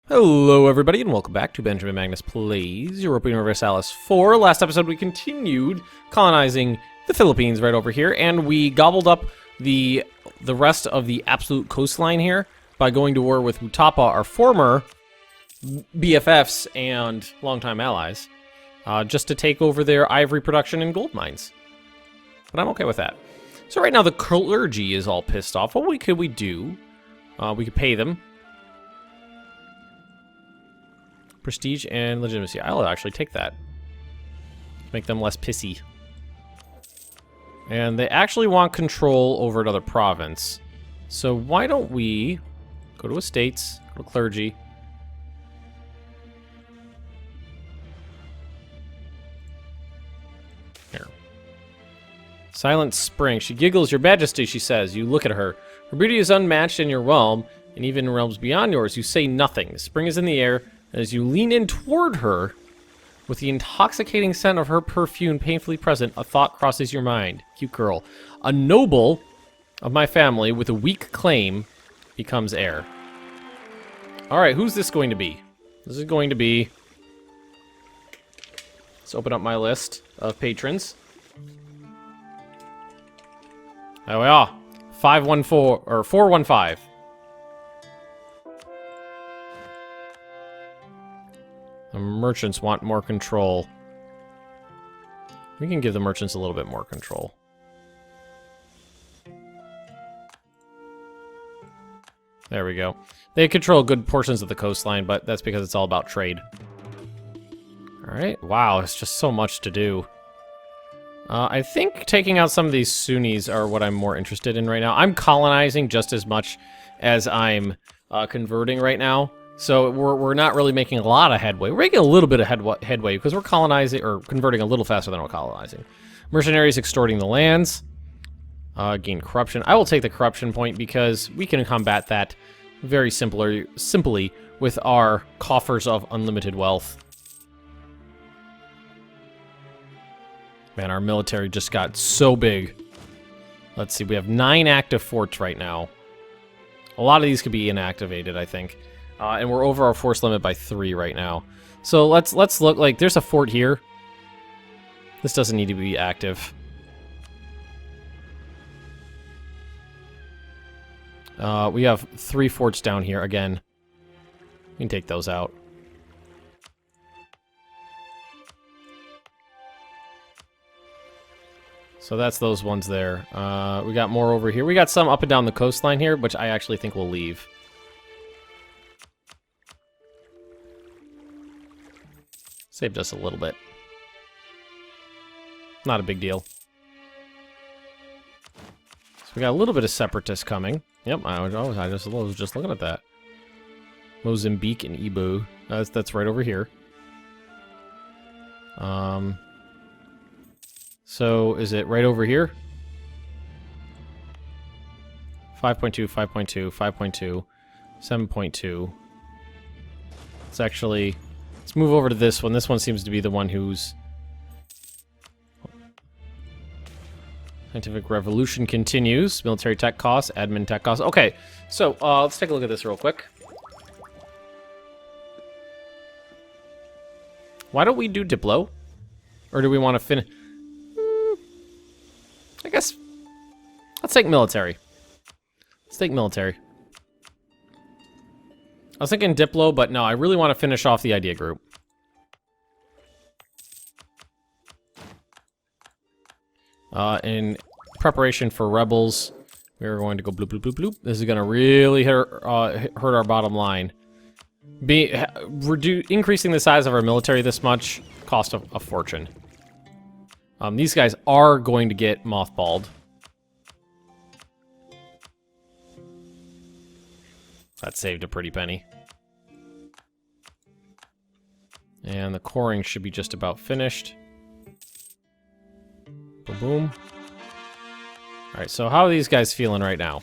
Hello everybody and welcome back to Benjamin Magnus Plays Europa Universalis 4. Last episode we continued colonizing the Philippines right over here, and we gobbled up the rest of the absolute coastline here by going to war with Mutapa, our former BFFs and longtime allies, just to take over their ivory production and gold mines. But I'm okay with that. So right now the clergy is all pissed off. What could we do? We could pay them. Prestige and legitimacy. I'll actually take that. Make them less pissy. And they actually want control over another province. So why don't we go to estates, go to clergy. Here. Silent Spring. She giggles, Your Majesty, she says. You look at her. Her beauty is unmatched in your realm, and even in realms beyond yours. You say nothing. Spring is in the air. As you lean in toward her, with the intoxicating scent of her perfume painfully present, a thought crosses your mind. Cute girl. A noble of my family with a weak claim becomes heir. Alright, who's this going to be? This is going to be... Let's open up my list of patrons. There we are. 514, or 415. The merchants want more control. We can give the merchants a little bit more control. There we go. They control good portions of the coastline, but that's because it's all about trade. Alright, wow, it's just so much to do. I think taking out some of these Sunnis are what I'm more interested in right now. I'm colonizing just as much as I'm converting right now. So we're not really making a lot of headway. We're making a little bit of headway because we're colonizing or converting a little faster than we're colonizing. Mercenaries extorting the lands. Gain corruption. I will take the corruption point because we can combat that very simply with our coffers of unlimited wealth. Man, our military just got so big. Let's see, we have 9 active forts right now. A lot of these could be inactivated, I think. And we're over our force limit by 3 right now. So let's look, like, there's a fort here. This doesn't need to be active. We have 3 forts down here again. We can take those out. So that's those ones there. We got more over here. We got some up and down the coastline here, which I actually think we'll leave. Saved us a little bit. Not a big deal. So we got a little bit of separatists coming. Yep, I was just looking at that. Mozambique and Ibu. That's right over here. So is it right over here? 5.2, 5.2, 5.2, 7.2. It's actually... Let's move over to this one. This one seems to be the one who's... Scientific revolution continues. Military tech costs, admin tech costs. Okay, so let's take a look at this real quick. Why don't we do Diplo? Or do we want to finish... I guess... Let's take military. Let's take military. I was thinking Diplo, but no, I really want to finish off the idea group. In preparation for rebels, we're going to go bloop, bloop, bloop, bloop. This is going to really hurt our bottom line. Increasing the size of our military this much cost a fortune. These guys are going to get mothballed. That saved a pretty penny. And the coring should be just about finished. Boom, boom. Alright, so how are these guys feeling right now?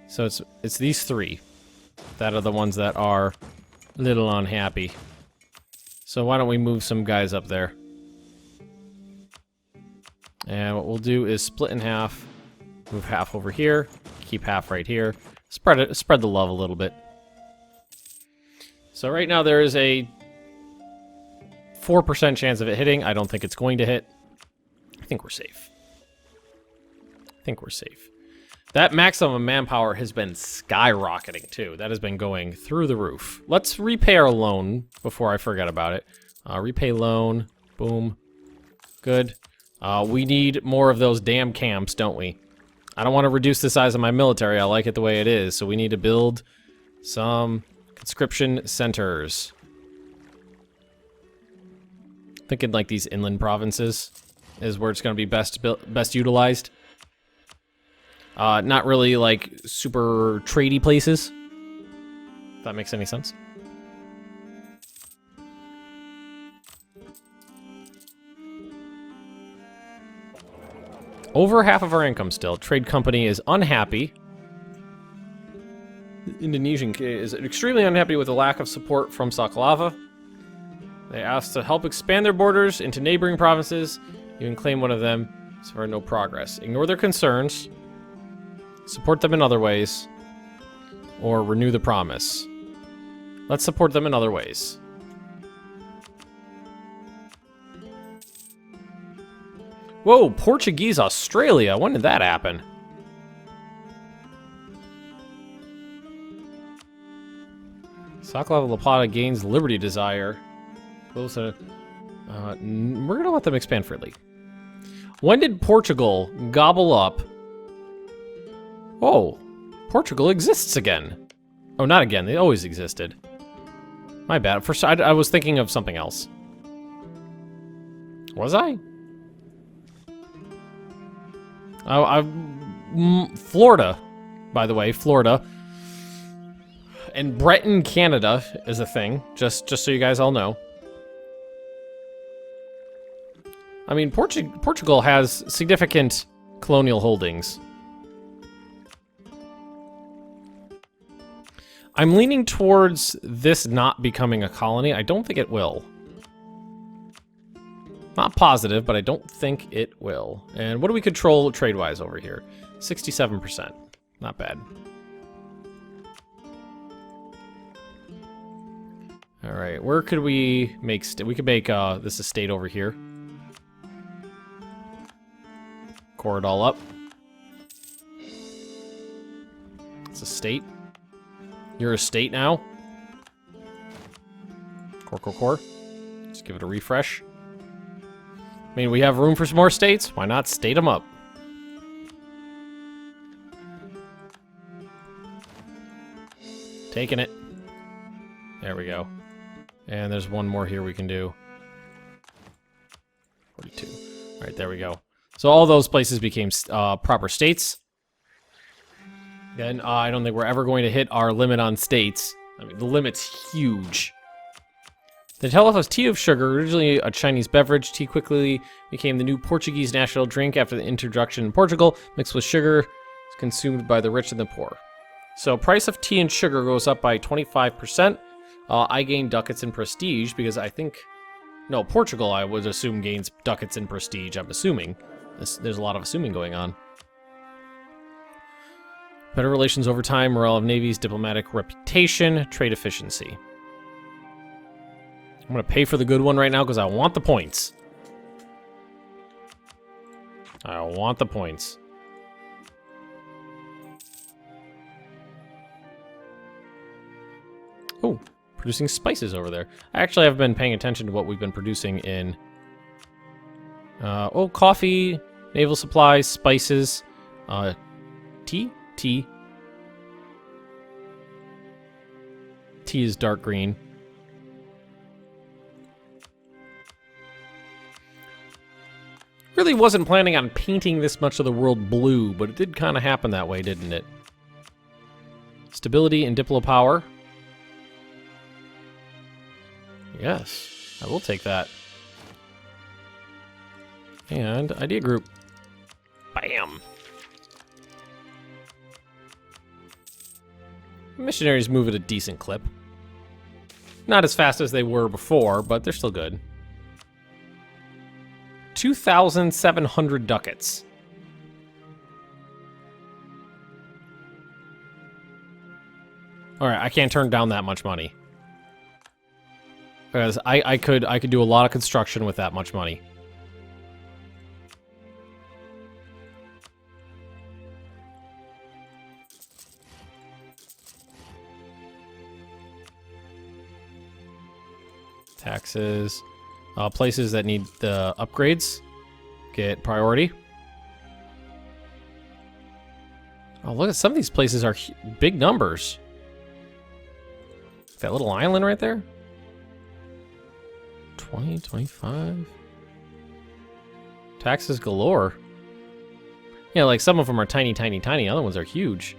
So it's these 3 that are the ones that are a little unhappy. So why don't we move some guys up there? And what we'll do is split in half. Move half over here, keep half right here. Spread the love a little bit. So right now there is a 4% chance of it hitting. I don't think it's going to hit. I think we're safe. That maximum manpower has been skyrocketing, too. That has been going through the roof. Let's repay our loan before I forget about it. Repay loan. Boom. Good. We need more of those damn camps, don't we? I don't want to reduce the size of my military. I like it the way it is. So we need to build some conscription centers. Thinking like these inland provinces is where it's going to be best utilized. Not really like super tradey places. If that makes any sense. Over half of our income still. Trade company is unhappy. The Indonesian is extremely unhappy with the lack of support from Sakalava. They asked to help expand their borders into neighboring provinces. You can claim one of them, so far no progress. Ignore their concerns. Support them in other ways. Or renew the promise. Let's support them in other ways. Whoa, Portuguese Australia. When did that happen? Sakalava La Plata gains liberty desire. We're gonna let them expand freely. When did Portugal gobble up? Oh, Portugal exists again. Oh, not again. They always existed. My bad. First, I was thinking of something else. Was I? Florida, by the way, Florida. And Breton, Canada is a thing, just so you guys all know. I mean, Portugal has significant colonial holdings. I'm leaning towards this not becoming a colony. I don't think it will. Not positive, but I don't think it will. And what do we control trade-wise over here? 67%. Not bad. All right, where could we make... we could make this a state over here. Core it all up. It's a state. You're a state now. Core. Just give it a refresh. I mean, we have room for some more states. Why not state them up? Taking it. There we go. And there's one more here we can do. 42. All right, there we go. So all those places became proper states. Again, I don't think we're ever going to hit our limit on states. I mean, the limit's huge. They tell us tea of sugar, originally a Chinese beverage. Tea quickly became the new Portuguese national drink after the introduction in Portugal. Mixed with sugar, it's consumed by the rich and the poor. So price of tea and sugar goes up by 25%. I gain ducats in prestige because I think... No, Portugal, I would assume, gains ducats in prestige. I'm assuming. There's a lot of assuming going on. Better relations over time, morale of navies, diplomatic reputation, trade efficiency. I'm going to pay for the good one right now because I want the points. I want the points. Oh, producing spices over there. I actually have been paying attention to what we've been producing in... coffee, naval supplies, spices, tea? Tea. Tea is dark green. Really wasn't planning on painting this much of the world blue, but it did kind of happen that way, didn't it? Stability and diplo power. Yes, I will take that. And idea group. Bam! Missionaries move at a decent clip. Not as fast as they were before, but they're still good. 2,700 ducats. Alright, I can't turn down that much money. Because I could do a lot of construction with that much money. Taxes. Places that need the upgrades get priority. Oh, look at some of these places are big numbers. That little island right there. 20, 25. Taxes galore. Yeah, like some of them are tiny, tiny, tiny. Other ones are huge.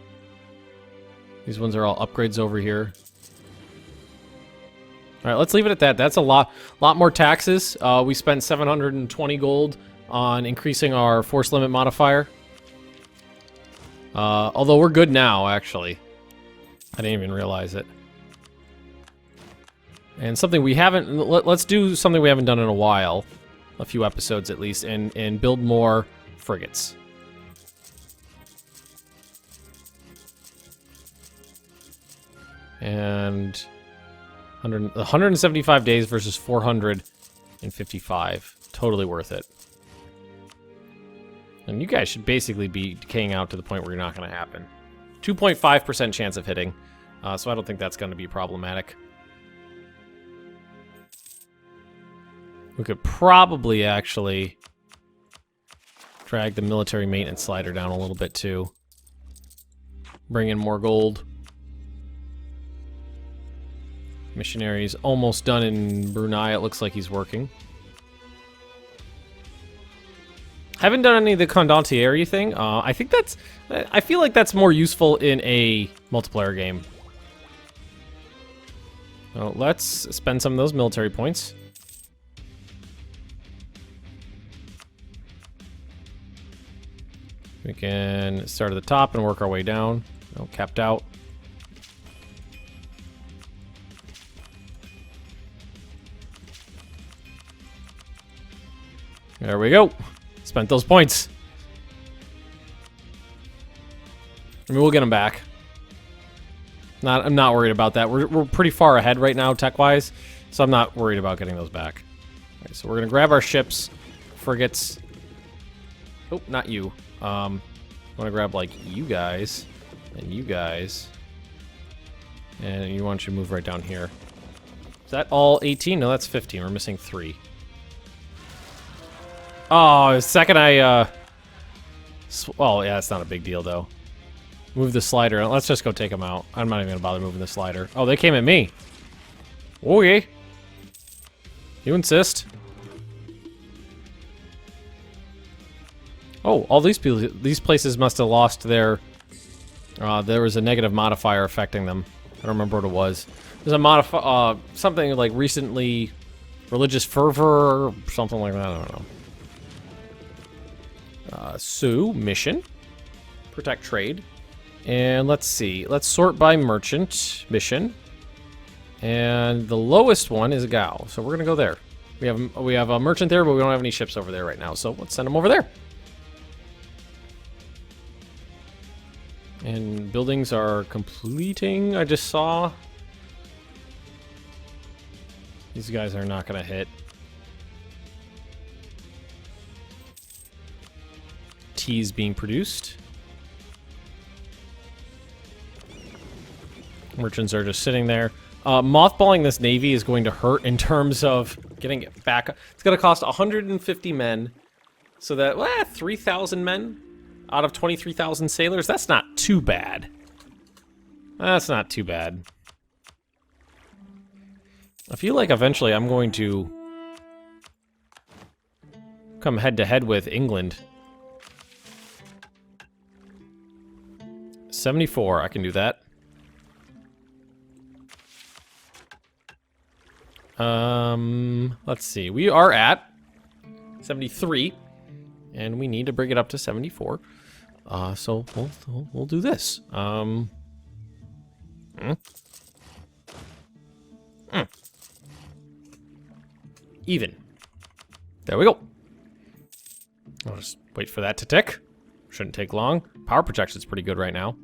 These ones are all upgrades over here. All right, let's leave it at that. That's a lot more taxes. We spent 720 gold on increasing our force limit modifier. Although we're good now, actually. I didn't even realize it. And something we haven't... Let's do something we haven't done in a while. A few episodes, at least. And build more frigates. And... 175 days versus 455. Totally worth it. And you guys should basically be decaying out to the point where you're not going to happen. 2.5% chance of hitting. So I don't think that's going to be problematic. We could probably actually drag the military maintenance slider down a little bit too. Bring in more gold. Missionary's almost done in Brunei. It looks like he's working. Haven't done any of the Condottieri thing. I think that's... I feel like that's more useful in a multiplayer game. So let's spend some of those military points. We can start at the top and work our way down. Oh, capped out. There we go. Spent those points. I mean, we'll get them back. I'm not worried about that. We're pretty far ahead right now, tech-wise, so I'm not worried about getting those back. All right, so we're gonna grab our ships, frigates. Oh, not you. I want to grab like you guys and you guys, and you want you to move right down here. Is that all 18? No, that's 15. We're missing 3. Oh, the second I, well, yeah, it's not a big deal, though. Move the slider. Let's just go take them out. I'm not even going to bother moving the slider. Oh, they came at me. Okay. You insist. Oh, all these places must have lost their... there was a negative modifier affecting them. I don't remember what it was. There's a something like recently... religious fervor or something like that. I don't know. So, mission. Protect trade. And let's see. Let's sort by merchant mission. And the lowest one is a Gao. So we're going to go there. We have a merchant there, but we don't have any ships over there right now. So let's send them over there. And buildings are completing, I just saw. These guys are not going to hit. Tea's being produced. Merchants are just sitting there. Mothballing this navy is going to hurt in terms of getting it back. It's going to cost 150 men. So that, 3,000 men out of 23,000 sailors. That's not too bad. That's not too bad. I feel like eventually I'm going to come head to head with England. 74, I can do that. Let's see. We are at 73, and we need to bring it up to 74. So we'll do this. Even. There we go. I'll just wait for that to tick. Shouldn't take long. Power projection's pretty good right now.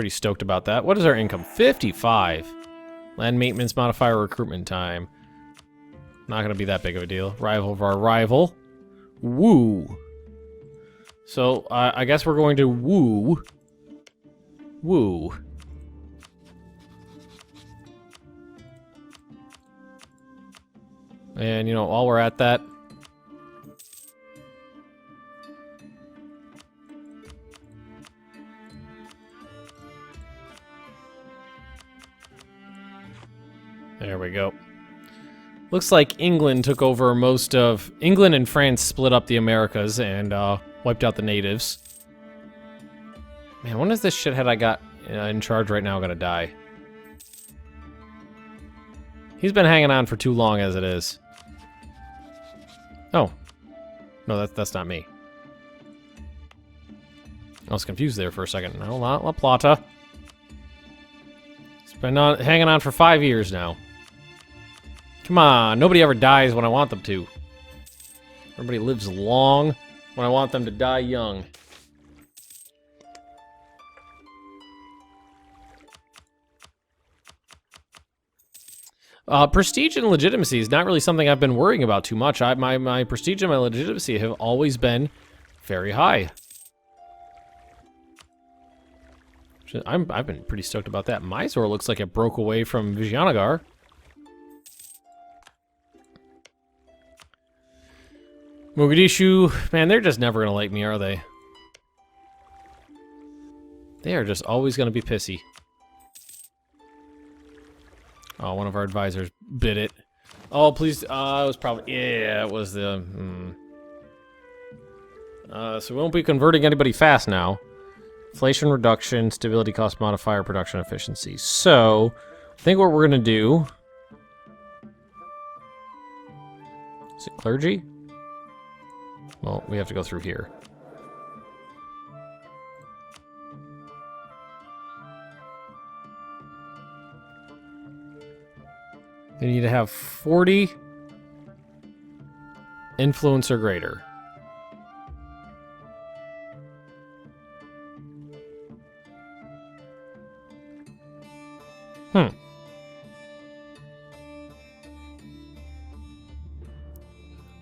Pretty stoked about that. What is our income? 55. Land maintenance modifier recruitment time. Not gonna be that big of a deal. Rival of our rival. Woo. So, I guess we're going to woo. Woo. And, you know, while we're at that... There we go. Looks like England took over most of... England and France split up the Americas and wiped out the natives. Man, when is this shithead I got in charge right now gonna die? He's been hanging on for too long as it is. Oh. No, that's not me. I was confused there for a second. No, not La Plata. It's been hanging on for 5 years now. Come on, nobody ever dies when I want them to. Everybody lives long when I want them to die young. Prestige and legitimacy is not really something I've been worrying about too much. My prestige and my legitimacy have always been very high. I've been pretty stoked about that. Mysore looks like it broke away from Vijayanagar. Mogadishu, man, they're just never gonna like me, are they? They are just always gonna be pissy. Oh, one of our advisors bid it. Oh, please, it was probably, yeah, it was the, so we won't be converting anybody fast now. Inflation reduction, stability cost modifier, production efficiency. So, I think what we're gonna do... Is it clergy? Well, we have to go through here. They need to have 40 influence or greater.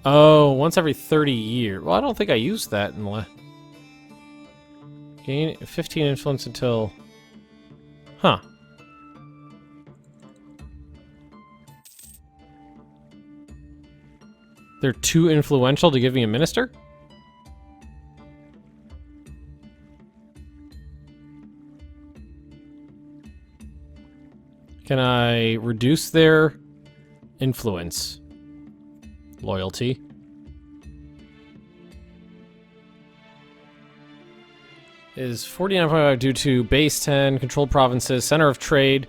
Oh, once every 30 years. Well, I don't think I used that in the gain 15 influence until... Huh. They're too influential to give me a minister? Can I reduce their influence? Loyalty. Is 49.5 due to base 10, controlled provinces, center of trade,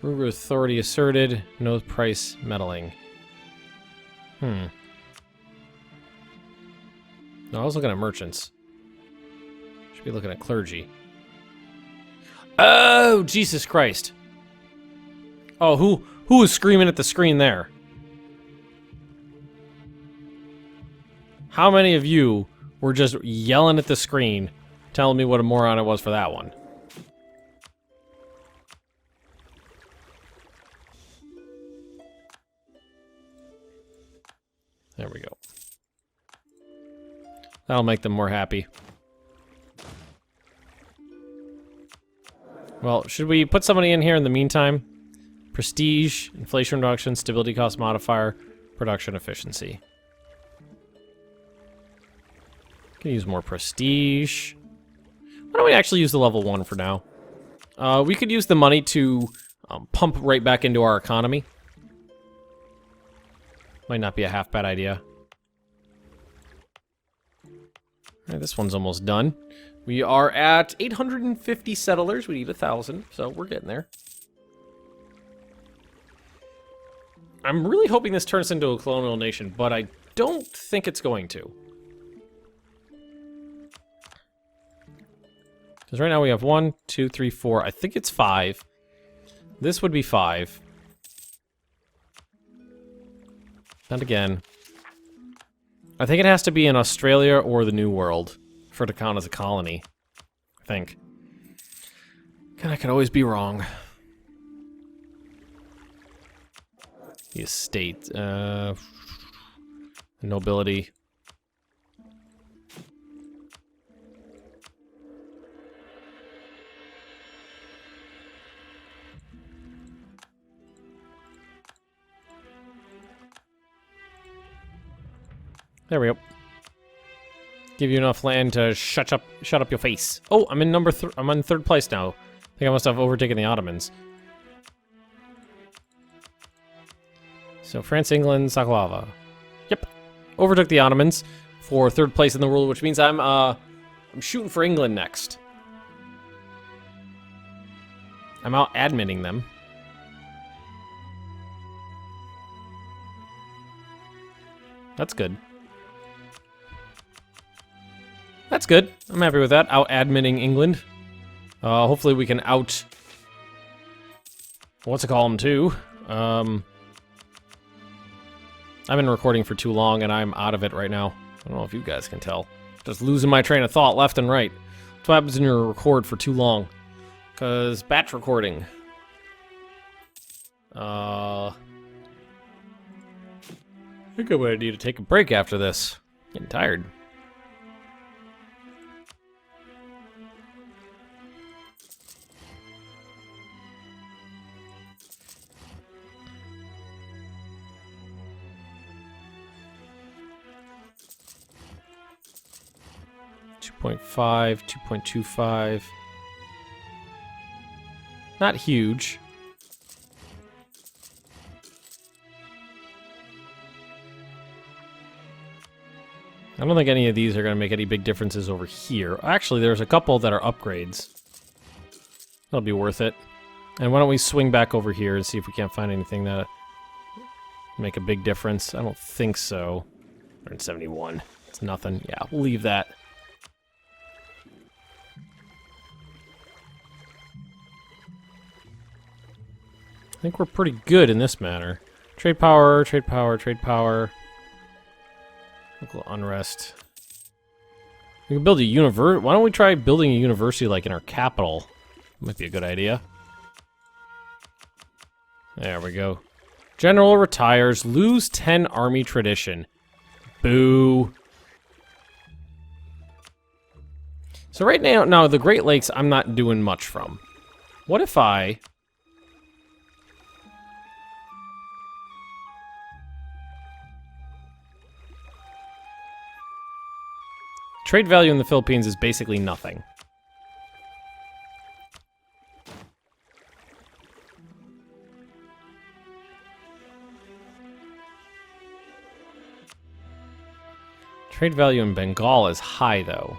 ruler authority asserted, no price meddling. No, I was looking at merchants. Should be looking at clergy. Oh, Jesus Christ. Oh, who was screaming at the screen there? How many of you were just yelling at the screen, telling me what a moron I was for that one? There we go. That'll make them more happy. Well, should we put somebody in here in the meantime? Prestige, inflation reduction, stability cost modifier, production efficiency. Can use more prestige. Why don't we actually use the level 1 for now? We could use the money to pump right back into our economy. Might not be a half bad idea. Alright, this one's almost done. We are at 850 settlers. We need 1,000, so we're getting there. I'm really hoping this turns into a colonial nation, but I don't think it's going to. Because right now we have 1, 2, 3, 4. I think it's 5. This would be 5. And again. I think it has to be in Australia or the New World for it to count as a colony. I think. And I could always be wrong. The estate, nobility. There we go. Give you enough land to shut up your face. Oh, I'm in I'm on third place now. I think I must have overtaken the Ottomans. So France, England, Sakalava. Yep, overtook the Ottomans for third place in the world, which means I'm shooting for England next. I'm out admitting them. That's good. That's good. I'm happy with that. Out admitting England. Hopefully we can out... What's it called them too? I've been recording for too long and I'm out of it right now. I don't know if you guys can tell. Just losing my train of thought left and right. That's what happens when you record for too long. Because batch recording. I think I'm gonna need to take a break after this. Getting tired. .5, 2.25. Not huge. I don't think any of these are going to make any big differences over here. Actually, there's a couple that are upgrades. That'll be worth it. And why don't we swing back over here and see if we can't find anything that make a big difference. I don't think so. 171. It's nothing. Yeah, we'll leave that. I think we're pretty good in this matter. Trade power, trade power, trade power. Local unrest. We can build a university. Why don't we try building a university like in our capital? Might be a good idea. There we go. General retires. Lose 10 army tradition. Boo. So right now, the Great Lakes I'm not doing much from. What if I... Trade value in the Philippines is basically nothing. Trade value in Bengal is high, though.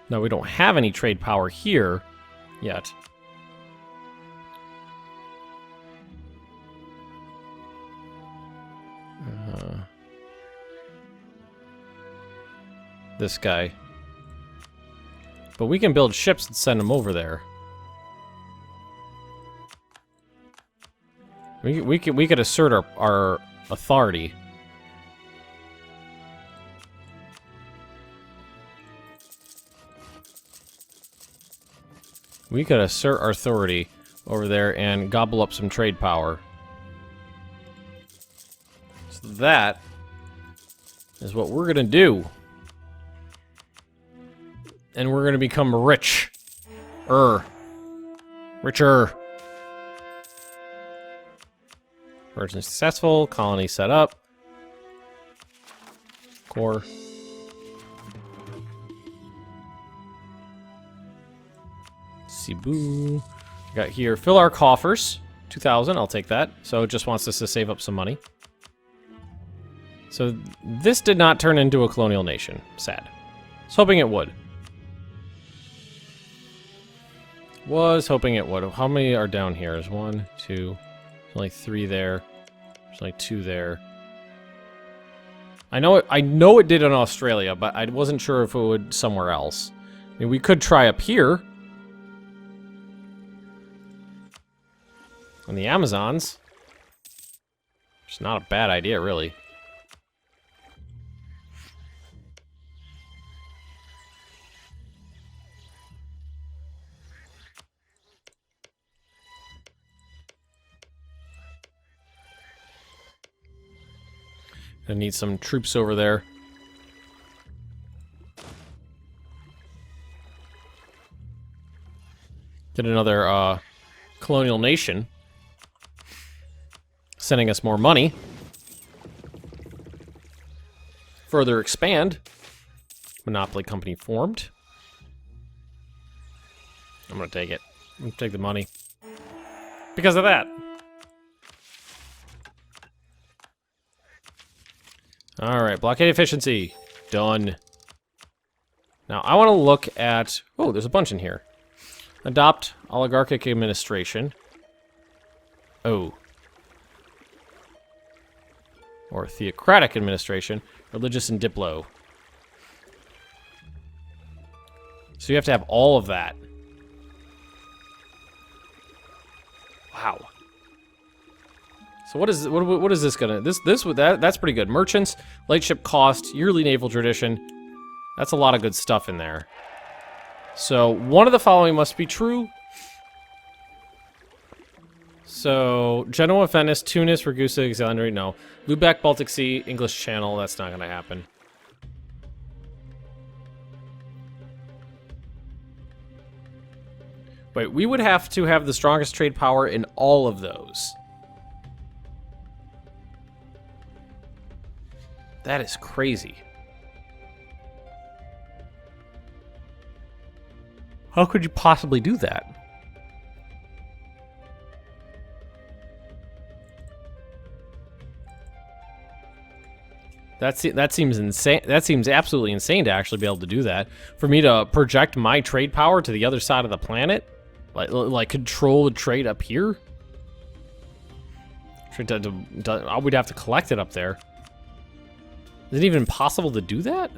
No, we don't have any trade power here yet. This guy. But we can build ships and send them over there. We could assert our authority. We could assert our authority over there and gobble up some trade power. So that is what we're gonna do. And we're gonna become rich. Richer. Version successful, colony set up. Core. Cebu. Got here, fill our coffers. 2,000, I'll take that. So it just wants us to save up some money. So this did not turn into a colonial nation. Sad. I was hoping it would. Was hoping it would. How many are down here? There's 1, 2, there's only 3 there. There's only 2 there. I know it did in Australia, but I wasn't sure if it would somewhere else. I mean, we could try up here. On the Amazons. It's not a bad idea, really. I need some troops over there. Get another colonial nation sending us more money. Further expand. Monopoly company formed. I'm gonna take it. I'm gonna take the money. Because of that. Alright, blockade efficiency. Done. Now, I want to look at... Oh, there's a bunch in here. Adopt oligarchic administration. Oh. Or theocratic administration. Religious and diplo. So you have to have all of that. Wow. So what is this gonna... That's pretty good. Merchants, lightship cost, yearly naval tradition. That's a lot of good stuff in there. So, one of the following must be true. So, Genoa, Venice, Tunis, Ragusa, Alexandria, no. Lubeck, Baltic Sea, English Channel, that's not gonna happen. Wait, we would have to have the strongest trade power in all of those. That is crazy. How could you possibly do that? That seems insane. That seems absolutely insane to actually be able to do that. For me to project my trade power to the other side of the planet, like control the trade up here. We'd have to collect it up there. Is it even possible to do that?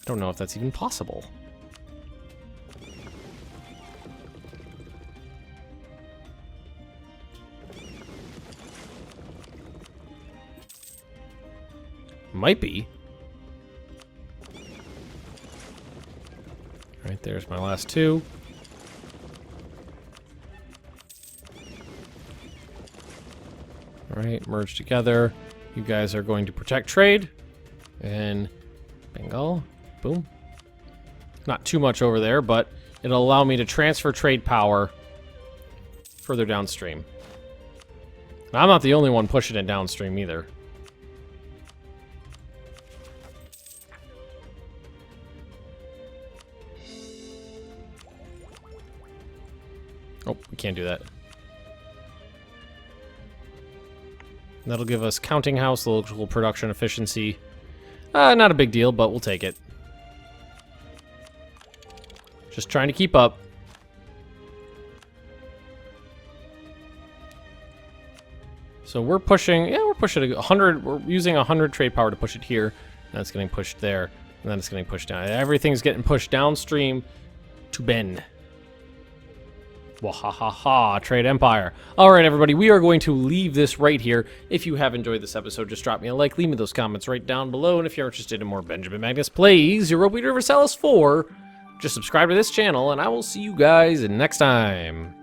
I don't know if that's even possible. Might be. Right, there's my last two. Alright, merge together. You guys are going to protect trade. And Bengal. Boom. Not too much over there, but it'll allow me to transfer trade power further downstream. Now, I'm not the only one pushing it downstream either. Oh, we can't do that. That'll give us counting house, local production efficiency. Not a big deal, but we'll take it. Just trying to keep up. So we're pushing, yeah, we're pushing 100, we're using 100 trade power to push it here. That's getting pushed there, and then it's getting pushed down. Everything's getting pushed downstream to Ben. Wahahaha, Trade Empire. Alright, everybody, we are going to leave this right here. If you have enjoyed this episode, just drop me a like, leave me those comments right down below, and if you're interested in more Benjamin Magnus plays Europa Universalis 4, just subscribe to this channel, and I will see you guys next time.